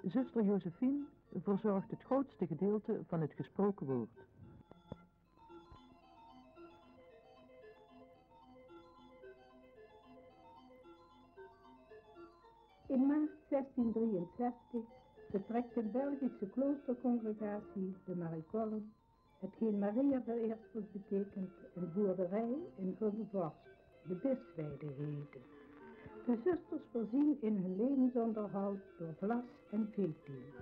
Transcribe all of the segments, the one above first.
Zuster Josephine verzorgt het grootste gedeelte van het gesproken woord. In maart 1663 betrekt de Belgische kloostercongregatie de Marikollen, hetgeen Mariavereersters betekent, een boerderij in Guldenvorst, de Bisweide heette. De zusters voorzien in hun levensonderhoud door vlas en veeteelt.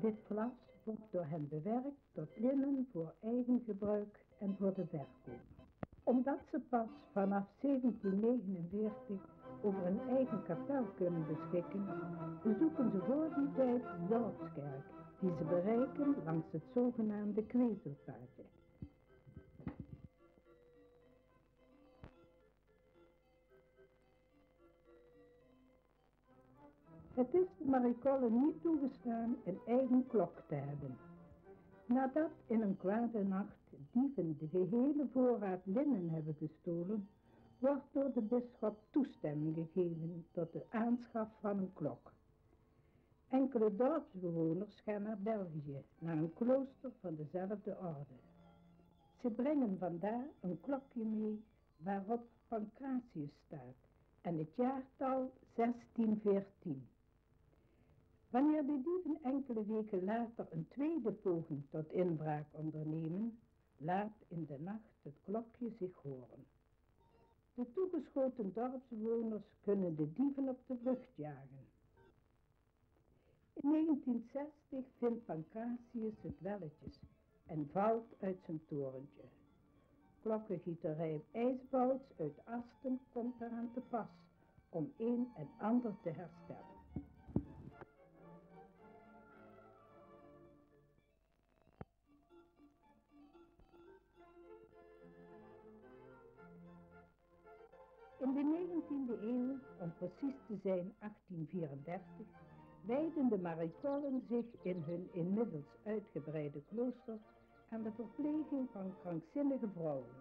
Dit vlas wordt door hen bewerkt tot linnen voor eigen gebruik en voor de verkoop. Omdat ze pas vanaf 1749 over een eigen kapel kunnen beschikken, bezoeken ze voor die tijd de dorpskerk, die ze bereiken langs het zogenaamde Kwezelpaadje. Het is de Marikollen niet toegestaan een eigen klok te hebben. Nadat in een kwade nacht dieven de gehele voorraad linnen hebben gestolen, wordt door de bisschop toestemming gegeven tot de aanschaf van een klok. Enkele dorpsbewoners gaan naar België, naar een klooster van dezelfde orde. Ze brengen vandaar een klokje mee waarop Pancratius staat en het jaartal 1614. Wanneer de dieven enkele weken later een tweede poging tot inbraak ondernemen, laat in de nacht het klokje zich horen. De toegeschoten dorpsbewoners kunnen de dieven op de vlucht jagen. In 1960 vindt Pancratius het welletjes en valt uit zijn torentje. Klokkengieterij IJsbouts uit Asten komt eraan te pas om een en ander te herstellen. In de 19e eeuw, om precies te zijn 1834, wijden de Marikollen zich in hun inmiddels uitgebreide klooster aan de verpleging van krankzinnige vrouwen,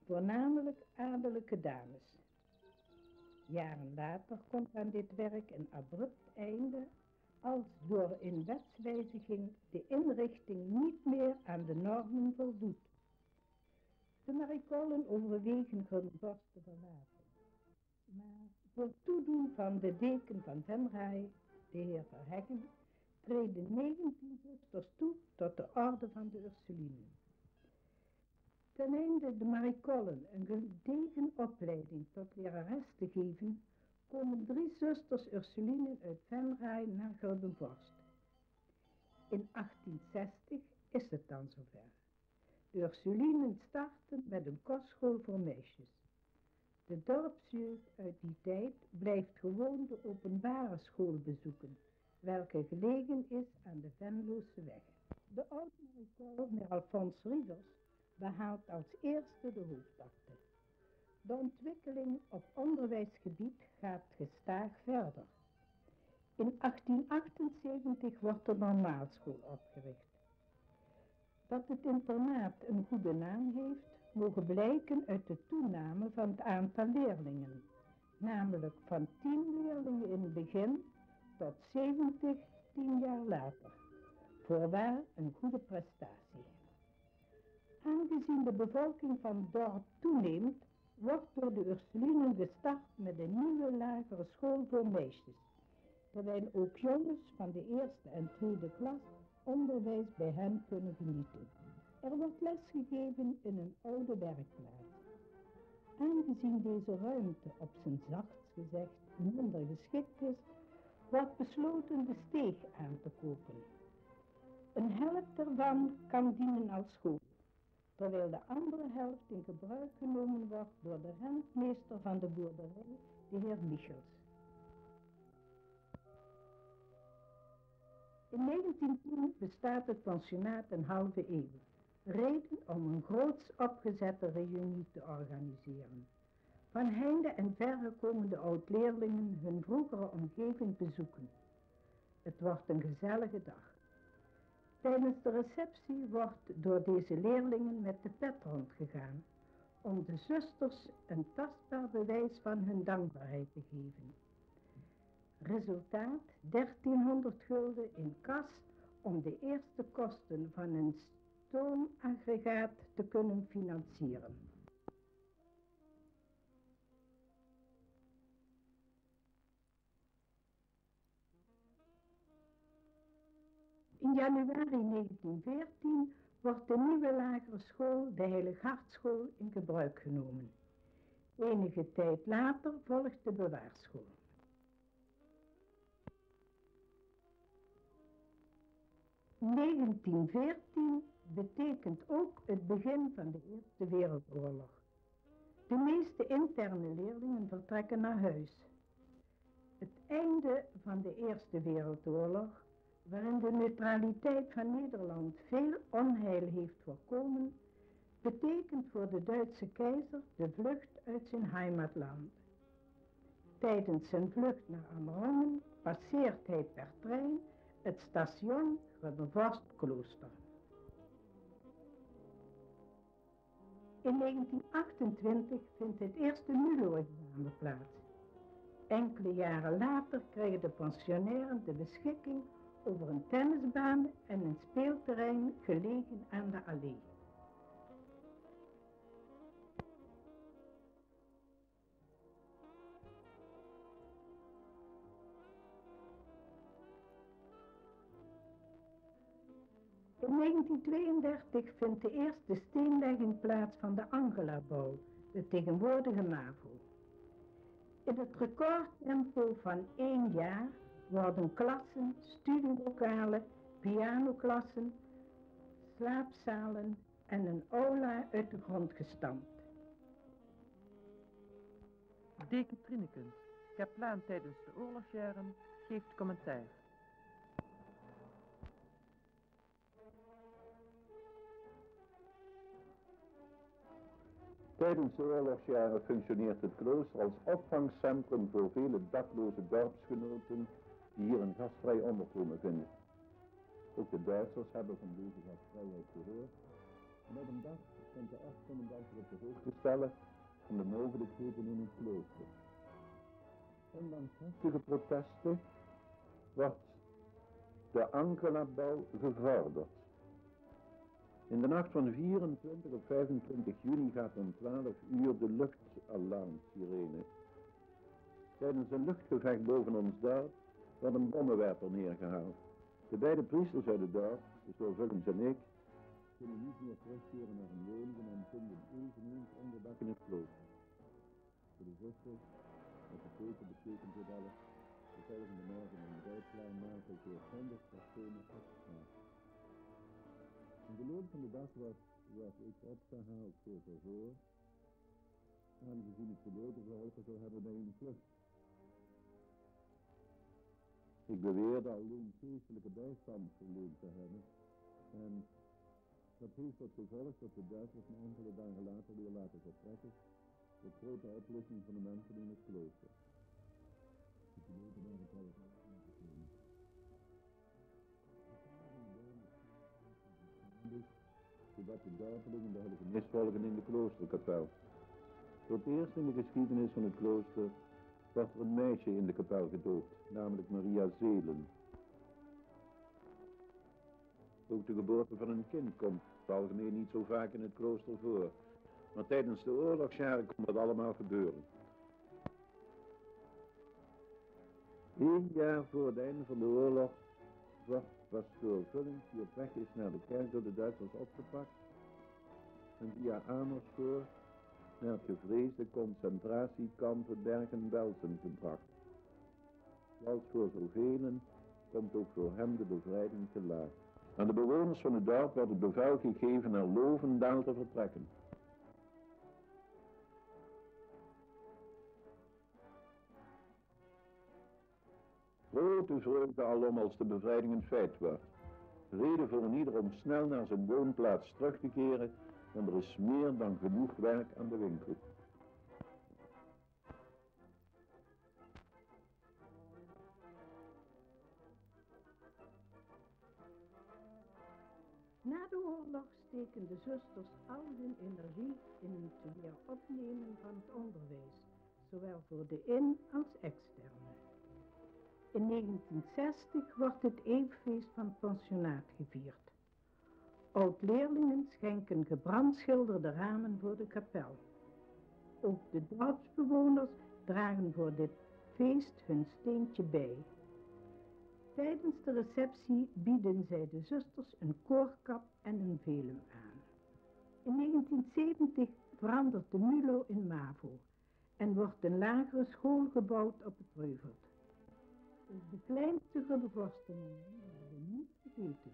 voornamelijk adellijke dames. Jaren later komt aan dit werk een abrupt einde als door een wetswijziging de inrichting niet meer aan de normen voldoet. De Marikollen overwegen Guldenvorst te verlaten. Maar voor toedoen van de deken van Venray, de heer Verheggen, treden 19 zusters toe tot de orde van de Ursulinen. Ten einde de Marikollen een gedegen opleiding tot lerares te geven, komen 3 zusters Ursulinen uit Venray naar Guldenvorst. In 1860 is het dan zover. De Ursulinen starten met een kostschool voor meisjes. De dorpsjeugd uit die tijd blijft gewoon de openbare school bezoeken, welke gelegen is aan de Venlose weg. De oud-Marikollen, meneer Alfons Rieders, behaalt als eerste de hoofdakte. De ontwikkeling op onderwijsgebied gaat gestaag verder. In 1878 wordt de normaalschool opgericht. Dat het internaat een goede naam heeft, mogen blijken uit de toename van het aantal leerlingen, namelijk van 10 leerlingen in het begin tot 70 10 jaar later. Voorwaar een goede prestatie. Aangezien de bevolking van het dorp toeneemt, wordt door de Ursulinen gestart met een nieuwe lagere school voor meisjes, terwijl ook jongens van de eerste en tweede klas onderwijs bij hen kunnen genieten. Er wordt lesgegeven in een oude werkplaats. Aangezien deze ruimte op zijn zachtst gezegd minder geschikt is, wordt besloten de steeg aan te kopen. Een helft ervan kan dienen als school, terwijl de andere helft in gebruik genomen wordt door de rentmeester van de boerderij, de heer Michels. In 1910 bestaat het pensionaat een halve eeuw. Reden om een groots opgezette reunie te organiseren. Van heinde en verre komen de oud-leerlingen hun vroegere omgeving bezoeken. Het wordt een gezellige dag. Tijdens de receptie wordt door deze leerlingen met de pet rondgegaan, om de zusters een tastbaar bewijs van hun dankbaarheid te geven. Resultaat 1300 gulden in kas om de eerste kosten van een stoomaggregaat te kunnen financieren. In januari 1914 wordt de nieuwe lagere school, de Heiligartschool, in gebruik genomen. Enige tijd later volgt de bewaarschool. In 1914 betekent ook het begin van de Eerste Wereldoorlog. De meeste interne leerlingen vertrekken naar huis. Het einde van de Eerste Wereldoorlog, waarin de neutraliteit van Nederland veel onheil heeft voorkomen, betekent voor de Duitse keizer de vlucht uit zijn heimatland. Tijdens zijn vlucht naar Amerongen passeert hij per trein het station Grubbevorstklooster. In 1928 vindt het eerste MULO-examen plaats. Enkele jaren later krijgen de pensionairen de beschikking over een tennisbaan en een speelterrein gelegen aan de allee. In 1932 vindt de eerste steenlegging plaats van de Angela-bouw, de tegenwoordige MAVO. In het recordtempo van 1 jaar worden klassen, studielokalen, pianoklassen, slaapzalen en een aula uit de grond gestampt. Deken Trinekens, kaplaan tijdens de oorlogsjaren, geeft commentaar. Tijdens de oorlogsjaren functioneert het klooster als opvangcentrum voor vele dakloze dorpsgenoten die hier een gastvrij onderkomen vinden. Ook de Duitsers hebben van deze gastvrijheid gehoord en op een dag komt de afcommandant op de hoogte stellen van de mogelijkheden in het klooster. Ondanks heftige protesten wordt de Angela-bouw gevorderd. In de nacht van 24 op 25 juni gaat om 12 uur de luchtalarmsirene. Tijdens een luchtgevecht boven ons dorp wordt een bommenwerper neergehaald. De beide priesters uit het dorp, de Storvullens en ik, kunnen niet meer terugkeren naar hun woningen en vinden eveneens onderdak in het klooster. Voor de zusters, met de keuken betekent dit alles, de volgende morgen een rijplein maken voor 100 personen extra. In de loop van de dag werd ik opgehaald voor verhoor, aangezien ik piloten geholpen zou hebben bij een vlucht. Ik beweerde alleen geestelijke bijstand verleend te hebben en dat heeft tot gevolg dat de Duitsers me enkele dagen later weer laten vertrekken tot grote opluchting van de mensen in het klooster. De piloten waren trouwens aangekomen. Zodat de dorpelingen de heilige mis volgen in de kloosterkapel. Voor het eerst in de geschiedenis van het klooster wordt er een meisje in de kapel gedoopt, namelijk Maria Zelen. Ook de geboorte van een kind komt het algemeen niet zo vaak in het klooster voor, maar tijdens de oorlogsjaren kon dat allemaal gebeuren. 1 jaar voor het einde van de oorlog wordt pastoor Vullings, die op weg is naar de kerk, door de Duitsers opgepakt en via Amersfoort naar het gevreesde concentratiekamp Bergen-Belsen gebracht. Zoals voor zoveel komt ook voor hem de bevrijding te laat. Aan de bewoners van het dorp wordt het bevel gegeven naar Lovendaal te vertrekken. Grote vreugde alom als de bevrijding een feit wordt. Reden voor een ieder om snel naar zijn woonplaats terug te keren, want er is meer dan genoeg werk aan de winkel. Na de oorlog steken de zusters al hun energie in het weer opnemen van het onderwijs, zowel voor de in- als externe. In 1960 wordt het eeuwfeest van het pensionaat gevierd. Oud-leerlingen schenken gebrandschilderde ramen voor de kapel. Ook de dorpsbewoners dragen voor dit feest hun steentje bij. Tijdens de receptie bieden zij de zusters een koorkap en een velum aan. In 1970 verandert de MULO in MAVO en wordt een lagere school gebouwd op het Reuvert. Ook de kleinste gebbevorstingen worden niet vergeten.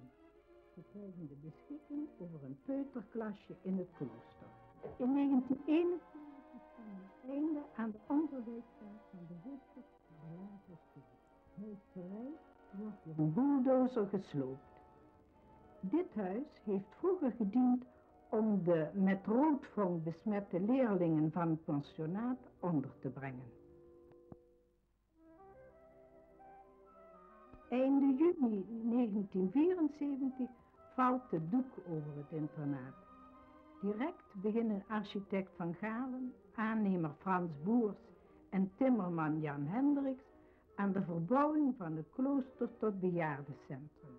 Ze krijgen de beschikking over een peuterklasje in het klooster. In 1971 kwam het einde aan de onderwijsstaat van de zusters op de lagere school. Meesterij wordt door een bulldozer gesloopt. Dit huis heeft vroeger gediend om de met roodvonk besmette leerlingen van het pensionaat onder te brengen. Einde juni 1974 valt de doek over het internaat. Direct beginnen architect Van Galen, aannemer Frans Boers en timmerman Jan Hendricks aan de verbouwing van het klooster tot bejaardencentrum.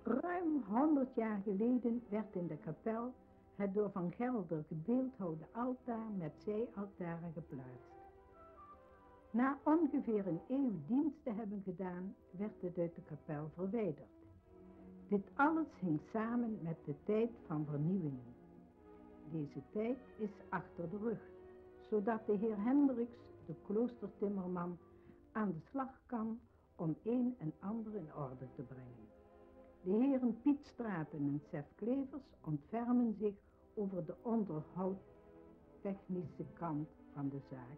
Ruim 100 jaar geleden werd in de kapel het door Van Gelder gebeeldhouwde altaar met zijaltaren geplaatst. Na ongeveer een eeuw dienst te hebben gedaan, werd het uit de kapel verwijderd. Dit alles hing samen met de tijd van vernieuwingen. Deze tijd is achter de rug, zodat de heer Hendricks, de kloostertimmerman, aan de slag kan om een en ander in orde te brengen. De heren Piet Straten en Sef Klevers ontfermen zich over de onderhoudtechnische kant van de zaak.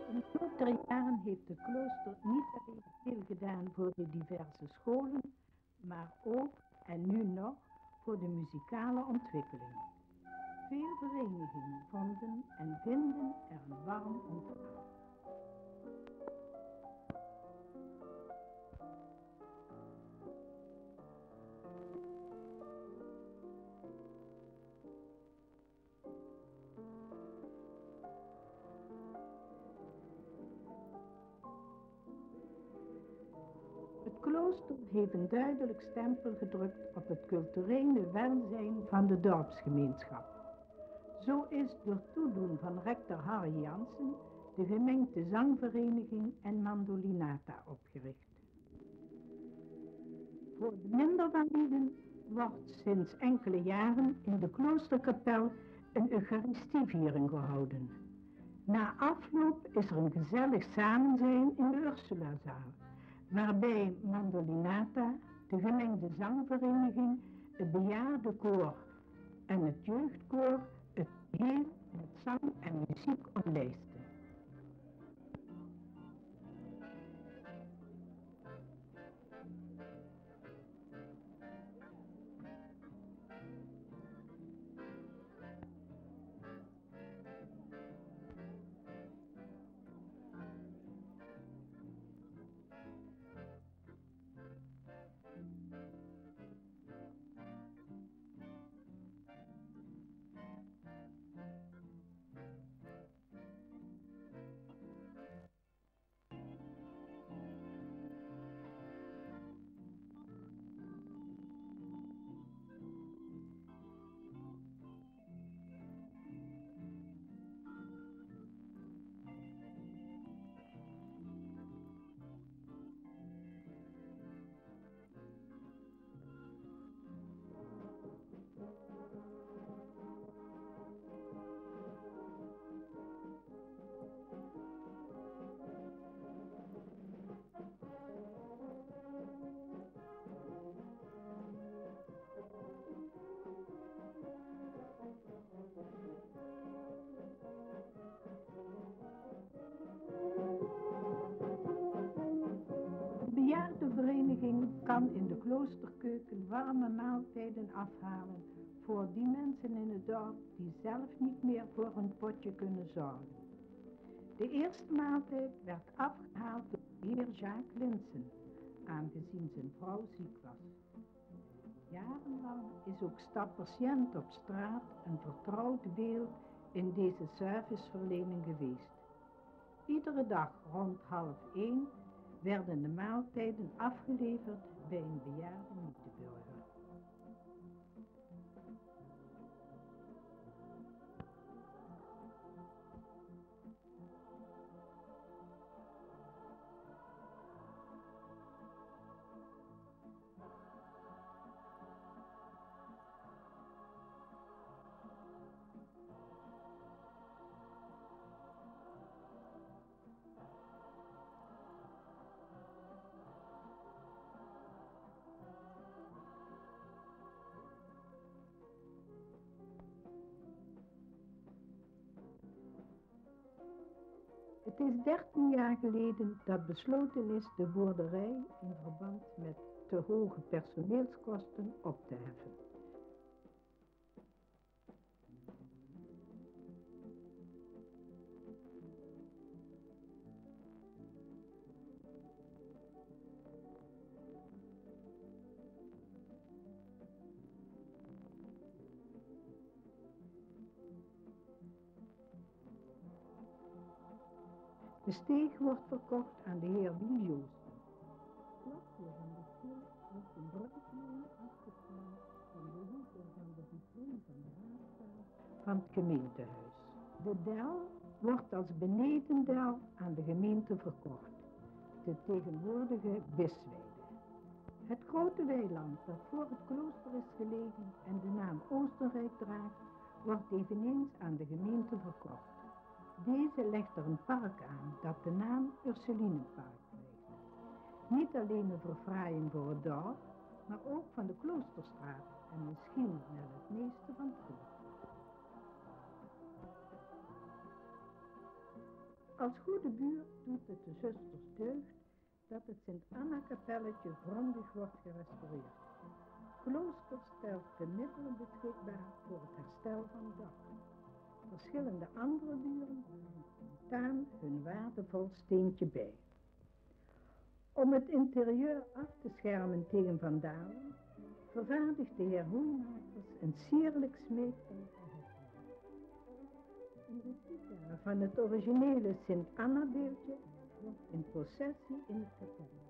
In de loop der jaren heeft het klooster niet alleen veel gedaan voor de diverse scholen, maar ook, en nu nog, voor de muzikale ontwikkeling. Veel verenigingen vonden en vinden er een warm onthaal. Het klooster heeft een duidelijk stempel gedrukt op het culturele welzijn van de dorpsgemeenschap. Zo is door toedoen van rector Harry Jansen de gemengde zangvereniging en Mandolinata opgericht. Voor de mindervaliden wordt sinds enkele jaren in de kloosterkapel een eucharistieviering gehouden. Na afloop is er een gezellig samenzijn in de Ursulazaal, waarbij Mandolinata, de gemengde zangvereniging, het bejaardenkoor en het jeugdkoor het geheel met zang en muziek omlijsten. vereniging kan in de kloosterkeuken warme maaltijden afhalen voor die mensen in het dorp die zelf niet meer voor een potje kunnen zorgen. De eerste maaltijd werd afgehaald door de heer Jacques Linssen, aangezien zijn vrouw ziek was. Jarenlang is ook stadpatiënt op straat een vertrouwd beeld in deze serviceverlening geweest. Iedere dag rond 12:30 werden de maaltijden afgeleverd bij een bejaarde Nietenburger. Het is 13 jaar geleden dat besloten is de boerderij in verband met te hoge personeelskosten op te heffen. De steeg wordt verkocht aan de heer Willy Joosten. Vlak voor van de steeg wordt een bruikleen afgestaan van de hoeken van de vitrine van de raadzaal van het gemeentehuis. De del wordt als benedendel aan de gemeente verkocht, de tegenwoordige Bisweide. Het grote weiland dat voor het klooster is gelegen en de naam Oostenrijk draagt, wordt eveneens aan de gemeente verkocht. Deze legt er een park aan dat de naam Ursulinenpark krijgt. Niet alleen een verfraaiing voor het dorp, maar ook van de Kloosterstraat en misschien wel het meeste van het klooster. Als goede buur doet het de zusters deugd dat het Sint-Anna-kapelletje grondig wordt gerestaureerd. Het klooster stelt de middelen beschikbaar voor het herstel van het dak. Verschillende andere buren dragen spontaan hun waardevol steentje bij. Om het interieur af te schermen tegen vandalen, vervaardigt de heer Hoeimakers een sierlijk smeedijzer hekwerk. Een replica van het originele Sint-Anna-beeldje wordt in processie in het kapel.